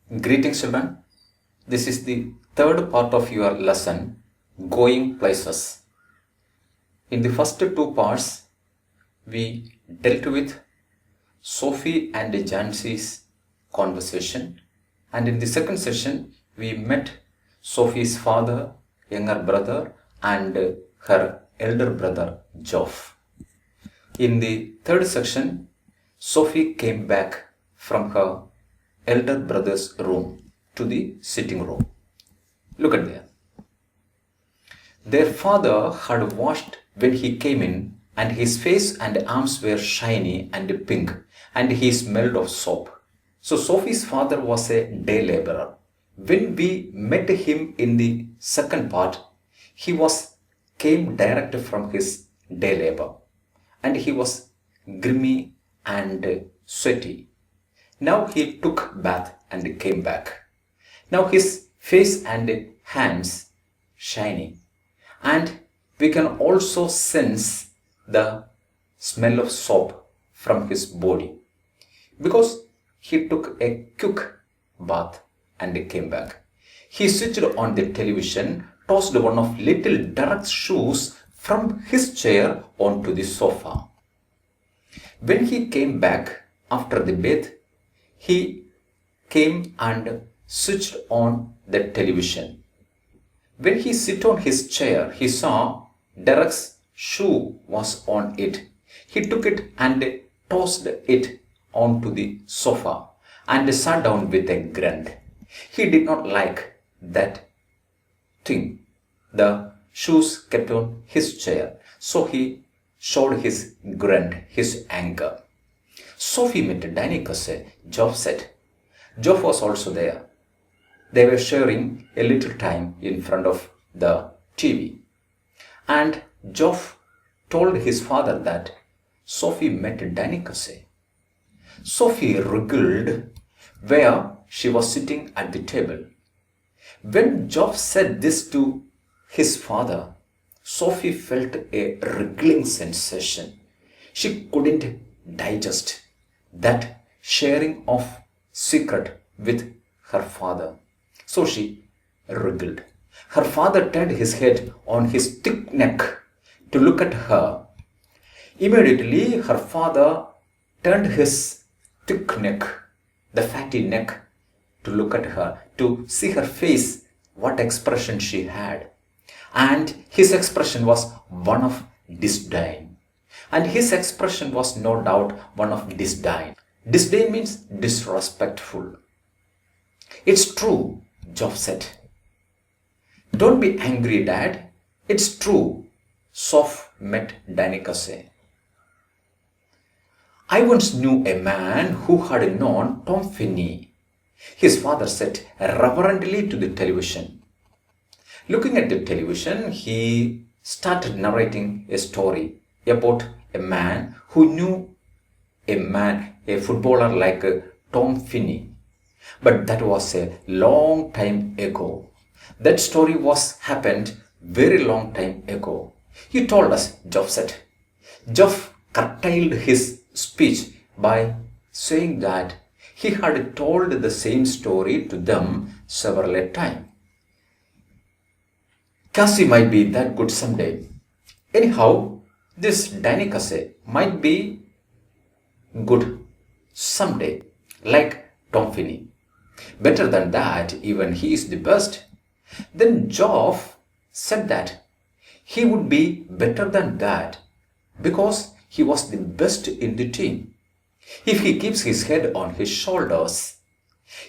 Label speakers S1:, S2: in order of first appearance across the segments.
S1: Greetings, children. This is the third part of your lesson, Going Places. In the first two parts, we dealt with Sophie and Jancy's conversation, and in the second session, we met Sophie's father, younger brother, and her elder brother, Geoff. In the third section, Sophie came back from her elder brother's room to the sitting room. Look at there. Their father had washed when he came in, and his face and arms were shiny and pink, and he smelled of soap. So Sophie's father was a day laborer. When we met him in the second part, he came direct from his day labor, and he was grimy and sweaty. Now he took bath and came back. Now his face and hands shiny, and we can also sense the smell of soap from his body because he took a quick bath and came back. He switched on the television, tossed one of little Derek's shoes from his chair onto the sofa. When he came back after the bath, he came and switched on the television. When he sat on his chair, he saw Derek's shoe was on it. He took it and tossed it onto the sofa and sat down with a grunt. He did not like that thing. The shoes kept on his chair, so he showed his grunt, his anger. Sophie met Danica, Geoff said. Geoff was also there. They were sharing a little time in front of the TV. And Geoff told his father that Sophie met Danica. Sophie wriggled where she was sitting at the table. When Geoff said this to his father, Sophie felt a wriggling sensation. She couldn't digest that sharing of secret with her father. So she wriggled. Her father turned his head on his thick neck to look at her. Immediately her father turned his thick neck, the fatty neck, to look at her, to see her face, what expression she had. And his expression was one of disdain. And his expression was no doubt one of disdain. Disdain means disrespectful. It's true, Geoff said. Don't be angry, Dad. It's true, Soph met Danica. I once knew a man who had known Tom Finney. His father said reverently to the television. Looking at the television, he started narrating a story about a man who knew a footballer like Tom Finney. But that was a long time ago. That story happened very long time ago. He told us, Geoff said. Geoff curtailed his speech by saying that he had told the same story to them several times. Cassie might be that good someday. Anyhow, this Danica might be good someday, like Tom Finney. Better than that, even he is the best. Then Geoff said that he would be better than that because he was the best in the team. If he keeps his head on his shoulders,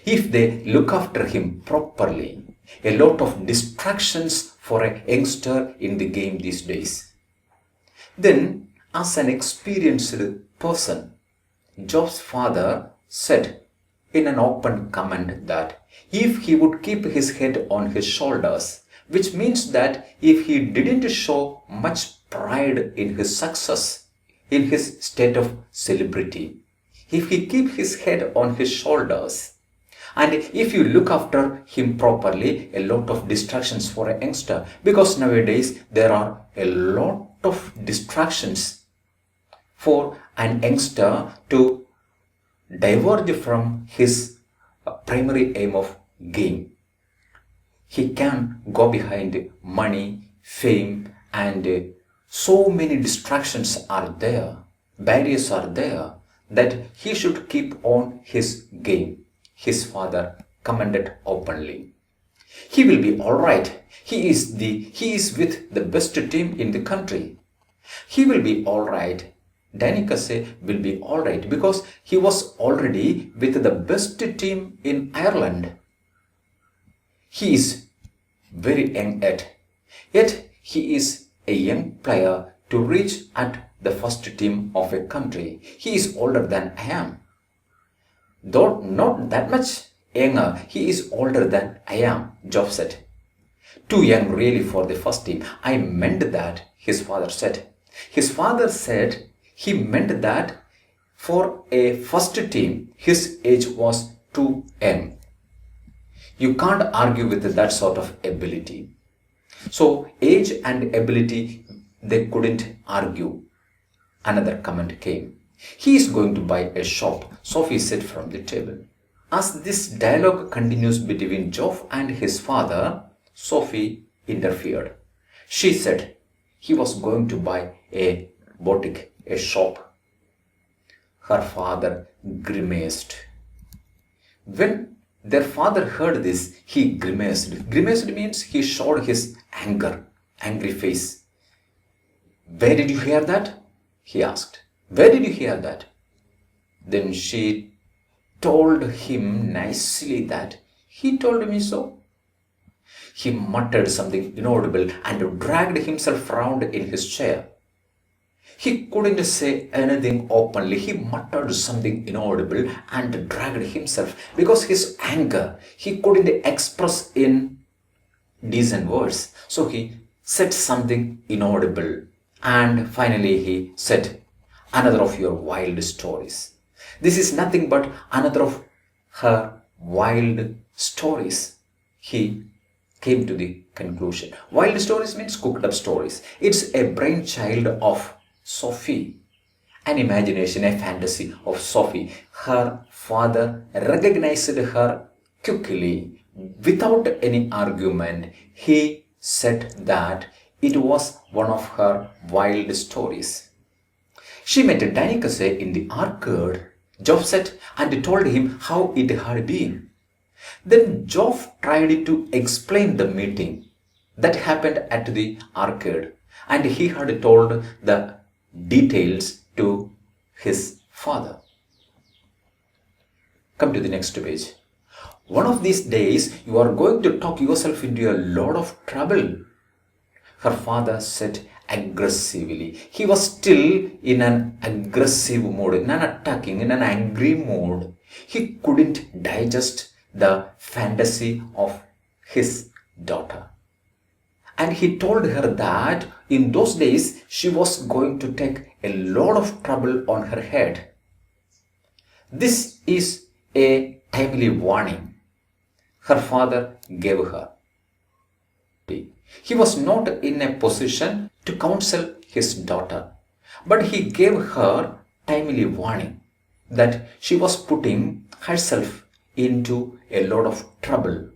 S1: if they look after him properly, a lot of distractions for a youngster in the game these days. Then, as an experienced person, Geoff's father said in an open comment that if he would keep his head on his shoulders, which means that if he didn't show much pride in his success, in his state of celebrity, if he keep his head on his shoulders, and if you look after him properly, a lot of distractions for a youngster, because nowadays there are a lot of distractions for an youngster to diverge from his primary aim of game. He can go behind money, fame, and so many distractions are there, barriers are there, that he should keep on his game. His father commented openly. He will be all right. He is with the best team in the country. He will be all right. Danny Kase will be all right because he was already with the best team in Ireland. He is very young yet he is a young player to reach at the first team of a country. He is older than I am. Though not that much younger, he is older than I am, Geoff said. Too young really for the first team. I meant that, his father said. His father said he meant that for a first team, his age was too young. You can't argue with that sort of ability. So age and ability, they couldn't argue. Another comment came. He is going to buy a shop, Sophie said from the table. As this dialogue continues between Geoff and his father, Sophie interfered. She said he was going to buy a boutique, a shop. Her father grimaced. When their father heard this, he grimaced. Grimaced means he showed his angry face. Where did you hear that? He asked. Where did you hear that? Then she told him nicely that he told me so. He muttered something inaudible and dragged himself round in his chair. He couldn't say anything openly. He muttered something inaudible and dragged himself because his anger he couldn't express in decent words. So he said something inaudible and finally he said, "Another of your wild stories." This is nothing but another of her wild stories. He came to the conclusion. Wild stories means cooked up stories. It's a brainchild of Sophie, an imagination, a fantasy of Sophie. Her father recognized her quickly, without any argument. He said that it was one of her wild stories. She met Danny Kase in the arcade, Geoff said, and told him how it had been. Then Geoff tried to explain the meeting that happened at the arcade, and he had told the details to his father. Come to the next page. One of these days you are going to talk yourself into a lot of trouble, her father said aggressively. He was still in an aggressive mood, in an attacking, in an angry mood. He couldn't digest the fantasy of his daughter. And he told her that in those days she was going to take a lot of trouble on her head. This is a timely warning her father gave her. He was not in a position to counsel his daughter, but he gave her timely warning that she was putting herself into a lot of trouble.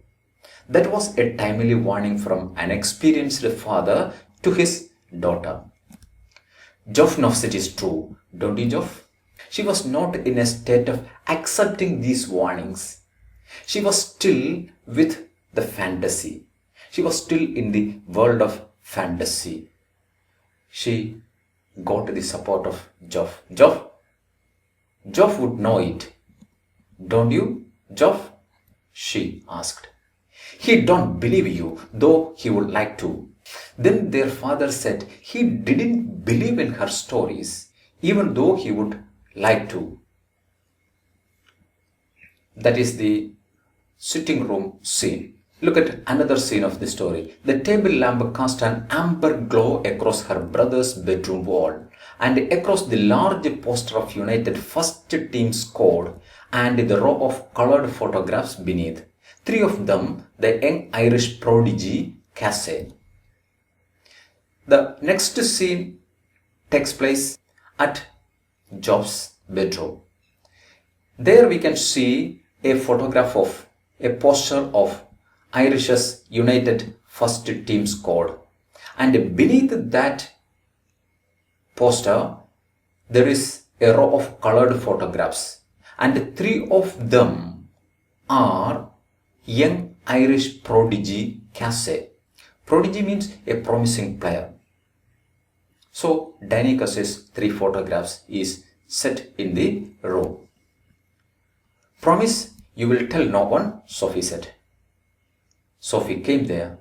S1: That was a timely warning from an experienced father to his daughter. Geoff knows it is true, don't you, Geoff? She was not in a state of accepting these warnings. She was still with the fantasy. She was still in the world of fantasy. She got the support of Geoff. Geoff would know it. Don't you, Geoff? She asked. He don't believe you, though he would like to. Then their father said he didn't believe in her stories, even though he would like to. That is the sitting room scene. Look at another scene of the story. The table lamp cast an amber glow across her brother's bedroom wall and across the large poster of United First Team squad and the row of colored photographs beneath. 3 of them, the young Irish prodigy Casey. The next scene takes place at Geoff's bedroom. There we can see a photograph of a poster of Irish's United First Team squad. And beneath that poster, there is a row of colored photographs. And 3 of them are young Irish prodigy Casey. Prodigy means a promising player. So Danny Cassey's 3 photographs is set in the row. Promise you will tell no one, Sophie said. Sophie came there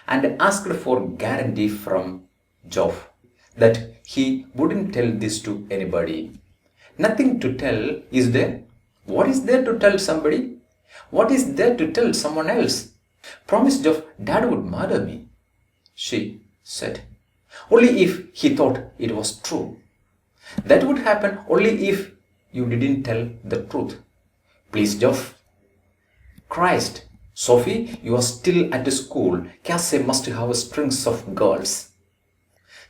S1: and asked for guarantee from Geoff that he wouldn't tell this to anybody. Nothing to tell, is there? What is there to tell somebody? What is there to tell someone else? Promise Geoff, Dad would murder me, she said. Only if he thought it was true. That would happen only if you didn't tell the truth. Please, Geoff. Christ, Sophie, you are still at school. Cassie must have strings of girls.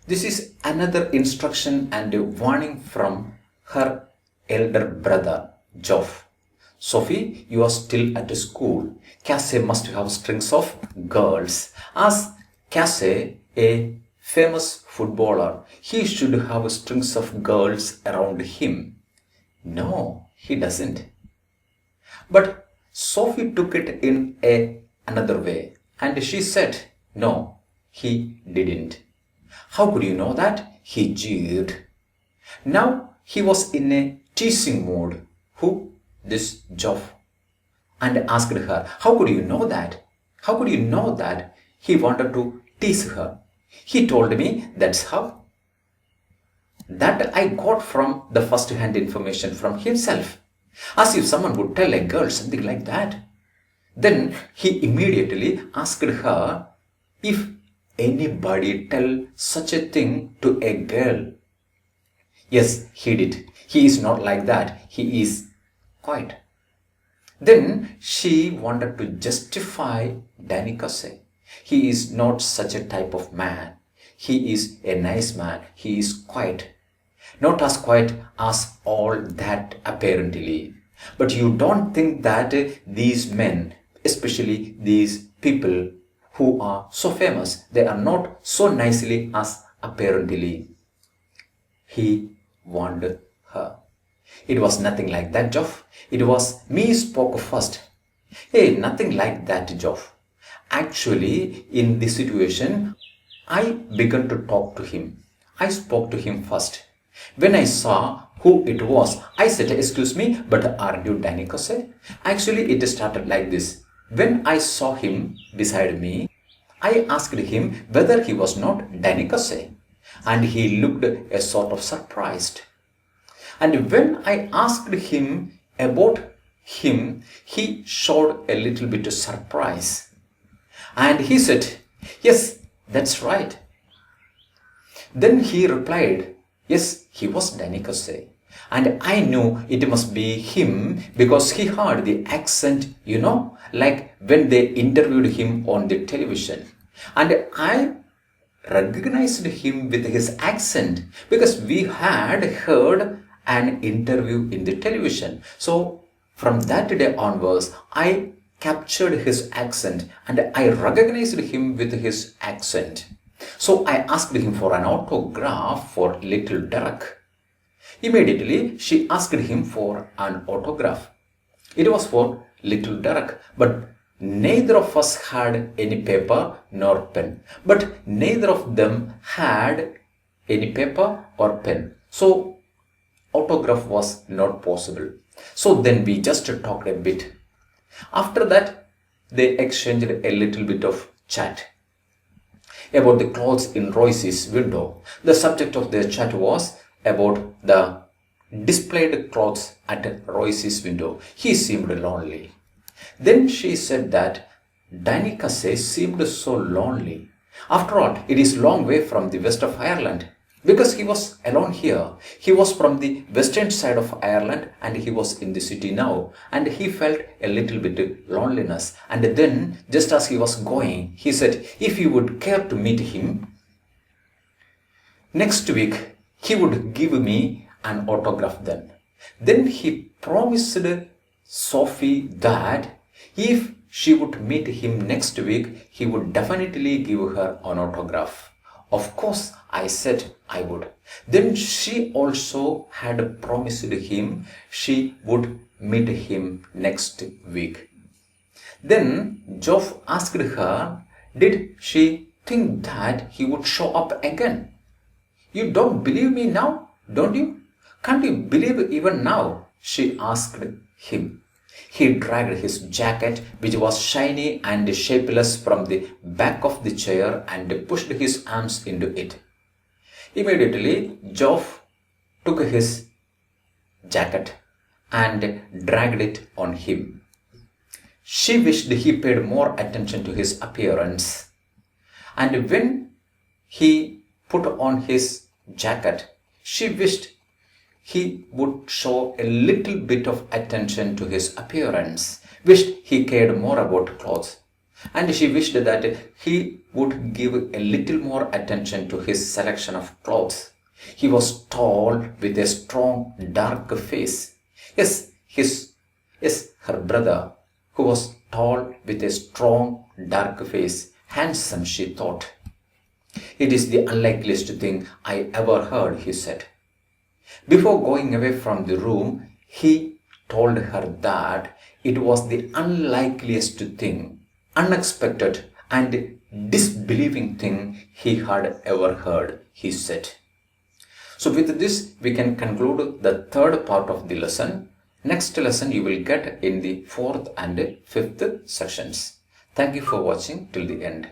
S1: This is another instruction and a warning from her elder brother, Geoff. Sophie, you are still at school. Cassie must have strings of girls. As Cassie, a famous footballer, he should have strings of girls around him. No, he doesn't. But Sophie took it in another way, and she said, no, he didn't. How could you know that? He jeered. Now he was in a teasing mood. Who? This Geoff. And asked her, how could you know that? How could you know that? He wanted to tease her. He told me that's how. That I got from the first-hand information from himself. As if someone would tell a girl something like that. Then he immediately asked her if anybody tell such a thing to a girl. Yes, he did. He is not like that. He is quiet. Then she wanted to justify Danny Cassey. He is not such a type of man. He is a nice man. He is quiet. Not as quiet as all that apparently. But you don't think that these men, especially these people who are so famous, they are not so nicely as apparently. He warned her. It was nothing like that, Geoff. It was me spoke first. Hey, nothing like that, Geoff. Actually, in this situation, I began to talk to him. I spoke to him first. When I saw who it was, I said, excuse me, but aren't you Danny Cassey? Actually, it started like this. When I saw him beside me, I asked him whether he was not Danny Cassey. And he looked a sort of surprised. And when I asked him about him, he showed a little bit of surprise. And he said, yes, that's right. Then he replied, yes, he was Danny Cassey. And I knew it must be him because he heard the accent, like when they interviewed him on the television. And I recognized him with his accent because we had heard an interview in the television. So from that day onwards, I captured his accent and I recognized him with his accent. So I asked him for an autograph for little Derek. Immediately, she asked him for an autograph. It was for little Derek, but neither of us had any paper nor pen. But neither of them had any paper or pen. So autograph was not possible. So then we just talked a bit. After that, they exchanged a little bit of chat about the clothes in Royce's window. The subject of their chat was about the displayed clothes at Royce's window. He seemed lonely. Then she said that Danny Cassey seemed so lonely. After all, it is a long way from the west of Ireland. Because he was alone here. He was from the western side of Ireland and he was in the city now. And he felt a little bit loneliness. And then, just as he was going, he said, if you would care to meet him, next week he would give me an autograph then. Then he promised Sophie that if she would meet him next week, he would definitely give her an autograph. Of course, I said I would. Then she also had promised him she would meet him next week. Then Geoff asked her, did she think that he would show up again? You don't believe me now, don't you? Can't you believe even now? She asked him. He dragged his jacket, which was shiny and shapeless, from the back of the chair and pushed his arms into it. Immediately, Geoff took his jacket and dragged it on him. She wished he paid more attention to his appearance. And when he put on his jacket, she wished he would show a little bit of attention to his appearance, wished he cared more about clothes. And she wished that he would give a little more attention to his selection of clothes. He was tall with a strong, dark face. Yes, her brother, who was tall with a strong, dark face, handsome, she thought. It is the unlikeliest thing I ever heard, he said. Before going away from the room, he told her that it was the unlikeliest thing, unexpected and disbelieving thing he had ever heard, he said. So with this, we can conclude the third part of the lesson. Next lesson you will get in the fourth and fifth sections. Thank you for watching till the end.